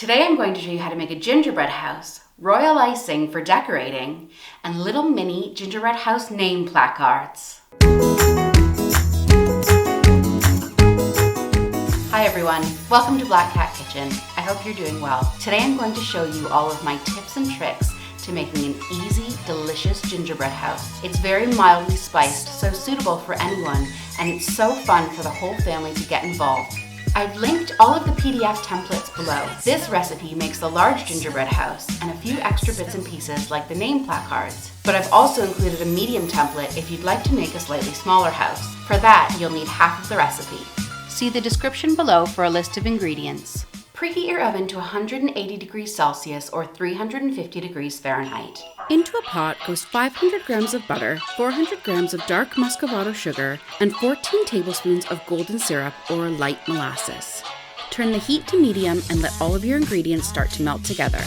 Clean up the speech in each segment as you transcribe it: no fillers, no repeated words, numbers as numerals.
Today I'm going to show you how to make a gingerbread house, royal icing for decorating, and little mini gingerbread house name placards. Hi everyone, welcome to Black Cat Kitchen. I hope you're doing well. Today I'm going to show you all of my tips and tricks to making an easy, delicious gingerbread house. It's very mildly spiced, so suitable for anyone, and it's so fun for the whole family to get involved. I've linked all of the PDF templates below. This recipe makes the large gingerbread house and a few extra bits and pieces like the name placards. But I've also included a medium template if you'd like to make a slightly smaller house. For that, you'll need half of the recipe. See the description below for a list of ingredients. Preheat your oven to 180 degrees Celsius or 350 degrees Fahrenheit. Into a pot goes 500 grams of butter, 400 grams of dark muscovado sugar, and 14 tablespoons of golden syrup or light molasses. Turn the heat to medium and let all of your ingredients start to melt together.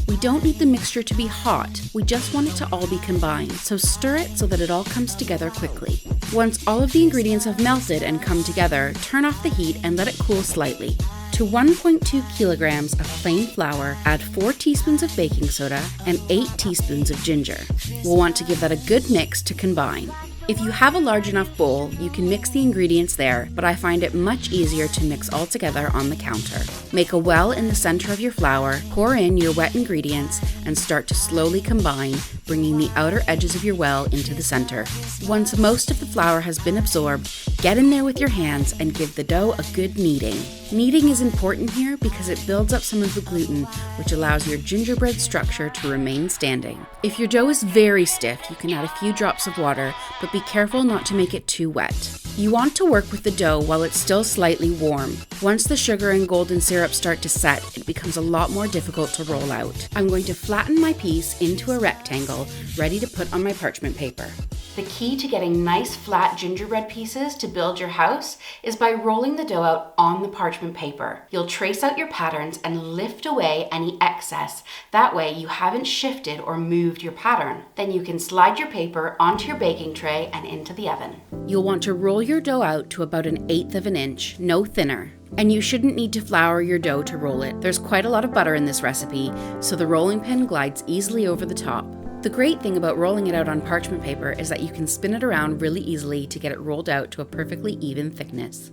We don't need the mixture to be hot, we just want it to all be combined, so stir it so that it all comes together quickly. Once all of the ingredients have melted and come together, turn off the heat and let it cool slightly. To 1.2 kilograms of plain flour, add 4 teaspoons of baking soda and 8 teaspoons of ginger. We'll want to give that a good mix to combine. If you have a large enough bowl, you can mix the ingredients there, but I find it much easier to mix all together on the counter. Make a well in the center of your flour, pour in your wet ingredients, and start to slowly combine, bringing the outer edges of your well into the center. Once most of the flour has been absorbed, get in there with your hands and give the dough a good kneading. Kneading is important here because it builds up some of the gluten, which allows your gingerbread structure to remain standing. If your dough is very stiff, you can add a few drops of water, but be careful not to make it too wet. You want to work with the dough while it's still slightly warm. Once the sugar and golden syrup start to set, it becomes a lot more difficult to roll out. I'm going to flatten my piece into a rectangle, ready to put on my parchment paper. The key to getting nice flat gingerbread pieces to build your house is by rolling the dough out on the parchment paper. You'll trace out your patterns and lift away any excess. That way you haven't shifted or moved your pattern. Then you can slide your paper onto your baking tray and into the oven. You'll want to roll your dough out to about 1/8 of an inch, no thinner. And you shouldn't need to flour your dough to roll it. There's quite a lot of butter in this recipe, so the rolling pin glides easily over the top. The great thing about rolling it out on parchment paper is that you can spin it around really easily to get it rolled out to a perfectly even thickness.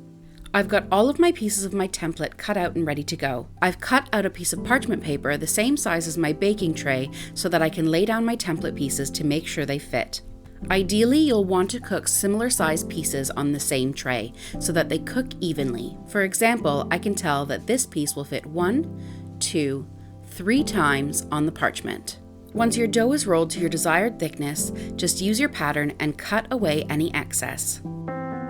I've got all of my pieces of my template cut out and ready to go. I've cut out a piece of parchment paper the same size as my baking tray so that I can lay down my template pieces to make sure they fit. Ideally, you'll want to cook similar sized pieces on the same tray so that they cook evenly. For example, I can tell that this piece will fit 1, 2, 3 times on the parchment. Once your dough is rolled to your desired thickness, just use your pattern and cut away any excess.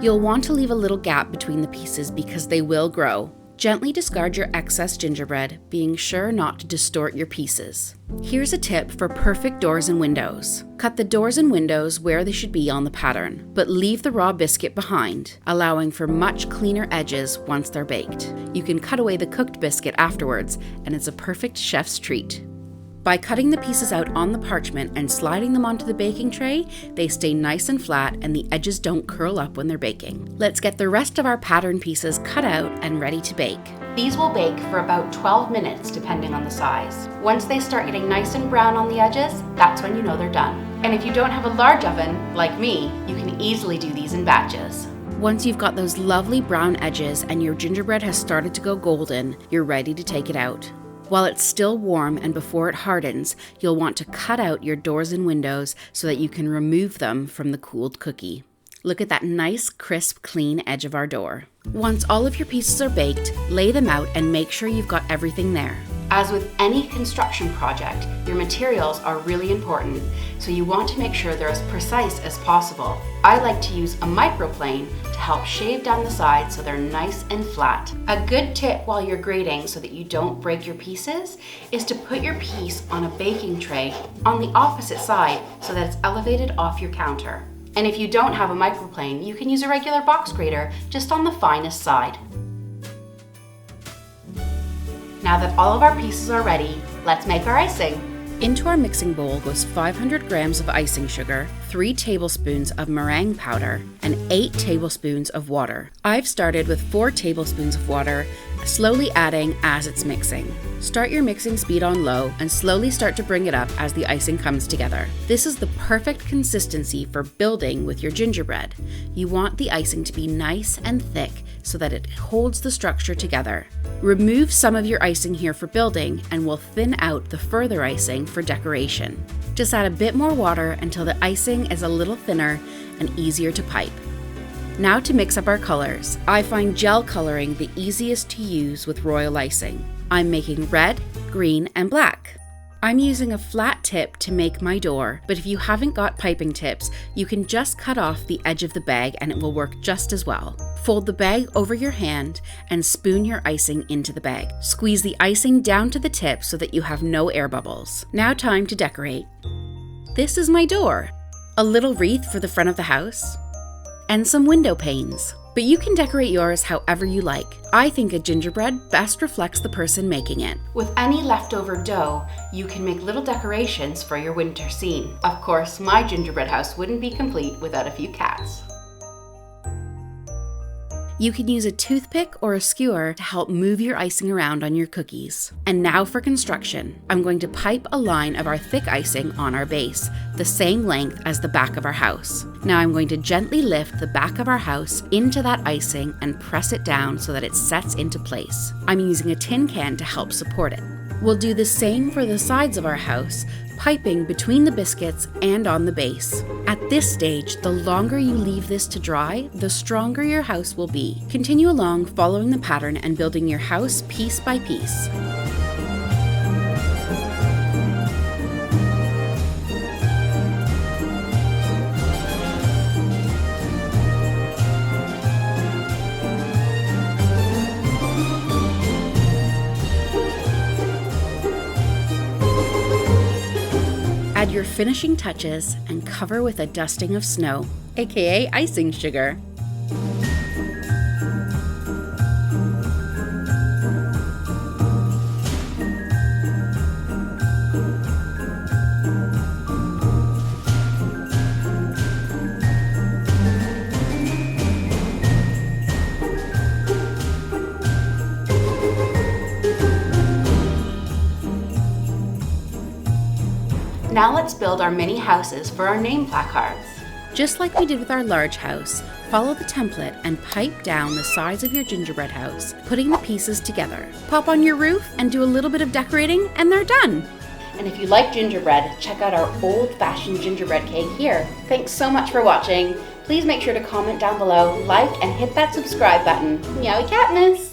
You'll want to leave a little gap between the pieces because they will grow. Gently discard your excess gingerbread, being sure not to distort your pieces. Here's a tip for perfect doors and windows. Cut the doors and windows where they should be on the pattern, but leave the raw biscuit behind, allowing for much cleaner edges once they're baked. You can cut away the cooked biscuit afterwards, and it's a perfect chef's treat. By cutting the pieces out on the parchment and sliding them onto the baking tray, they stay nice and flat and the edges don't curl up when they're baking. Let's get the rest of our pattern pieces cut out and ready to bake. These will bake for about 12 minutes depending on the size. Once they start getting nice and brown on the edges, that's when you know they're done. And if you don't have a large oven, like me, you can easily do these in batches. Once you've got those lovely brown edges and your gingerbread has started to go golden, you're ready to take it out. While it's still warm and before it hardens, you'll want to cut out your doors and windows so that you can remove them from the cooled cookie. Look at that nice, crisp, clean edge of our door. Once all of your pieces are baked, lay them out and make sure you've got everything there. As with any construction project, your materials are really important, so you want to make sure they're as precise as possible. I like to use a microplane to help shave down the sides so they're nice and flat. A good tip while you're grating so that you don't break your pieces is to put your piece on a baking tray on the opposite side so that it's elevated off your counter. And if you don't have a microplane, you can use a regular box grater just on the finest side. Now that all of our pieces are ready, let's make our icing. Into our mixing bowl goes 500 grams of icing sugar, 3 tablespoons of meringue powder, and 8 tablespoons of water. I've started with 4 tablespoons of water, slowly adding as it's mixing. Start your mixing speed on low and slowly start to bring it up as the icing comes together. This is the perfect consistency for building with your gingerbread. You want the icing to be nice and thick so that it holds the structure together. Remove some of your icing here for building and we'll thin out the further icing for decoration. Just add a bit more water until the icing is a little thinner and easier to pipe. Now to mix up our colors. I find gel coloring the easiest to use with royal icing. I'm making red, green, and black. I'm using a flat tip to make my door, but if you haven't got piping tips, you can just cut off the edge of the bag and it will work just as well. Fold the bag over your hand and spoon your icing into the bag. Squeeze the icing down to the tip so that you have no air bubbles. Now time to decorate. This is my door. A little wreath for the front of the house, and some window panes. But you can decorate yours however you like. I think a gingerbread best reflects the person making it. With any leftover dough, you can make little decorations for your winter scene. Of course, my gingerbread house wouldn't be complete without a few cats. You can use a toothpick or a skewer to help move your icing around on your cookies. And now for construction. I'm going to pipe a line of our thick icing on our base, the same length as the back of our house. Now I'm going to gently lift the back of our house into that icing and press it down so that it sets into place. I'm using a tin can to help support it. We'll do the same for the sides of our house, piping between the biscuits and on the base. At this stage, the longer you leave this to dry, the stronger your house will be. Continue along following the pattern and building your house piece by piece. Add your finishing touches and cover with a dusting of snow, aka icing sugar. Now let's build our mini houses for our name placards. Just like we did with our large house, follow the template and pipe down the sides of your gingerbread house, putting the pieces together. Pop on your roof and do a little bit of decorating and they're done. And if you like gingerbread, check out our old-fashioned gingerbread cake here. Thanks so much for watching. Please make sure to comment down below, like, and hit that subscribe button. Meowie Katniss!